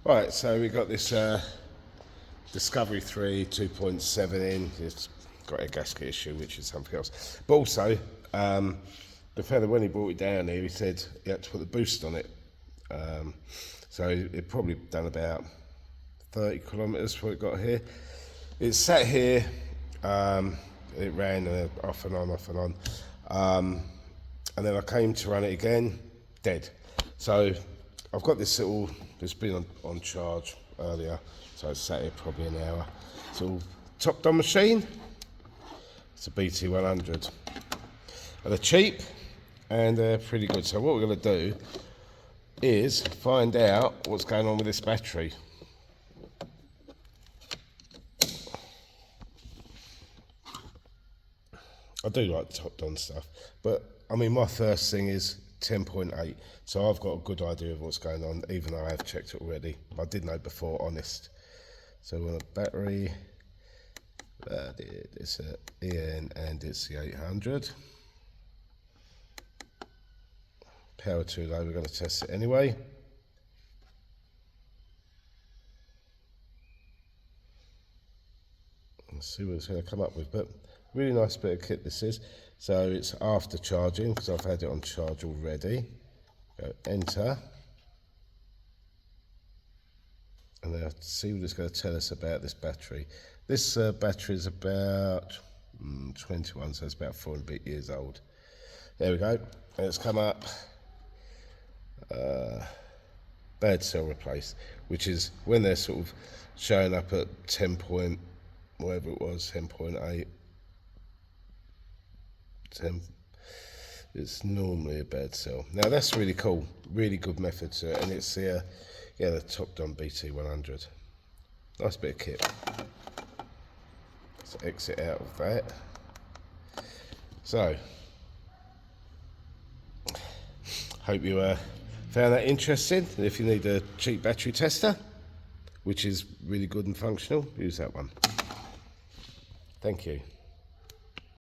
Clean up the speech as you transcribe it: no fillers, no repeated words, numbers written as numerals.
Right, so we got this Discovery 3 2.7 in. It's got a gasket issue, which is something else. But also, the fella, when he brought it down here, he said he had to put the boost on it. So it probably done about 30 kilometres before it got here. It sat here, it ran off and on, and then I came to run it again, dead. So I've got this little, it's been on charge earlier, so it's sat here probably an hour. It's a Topdon machine. It's a BT100. And they're cheap and they're pretty good. So what we're going to do is find out what's going on with this battery. I do like Topdon stuff, but I mean, my first thing is 10.8, so I've got a good idea of what's going on, even though I have checked it already. I did know before, honest. So we're on a battery, it's an EN and it's the 800. Power too low, we're going to test it anyway. Let's see what it's going to come up with, but really nice bit of kit this is. So it's after charging, because I've had it on charge already. Go enter. And then see what it's going to tell us about this battery. This battery is about 21, so it's about 4 and a bit years old. There we go. And it's come up bad cell replaced, which is when they're sort of showing up at 10 point, whatever it was, 10.8. 10, it's normally a bad cell. Now that's really cool, really good method to it, and it's the Topdon BT100. Nice bit of kit. Let's exit out of that. So, hope you found that interesting. If you need a cheap battery tester, which is really good and functional, use that one. Thank you.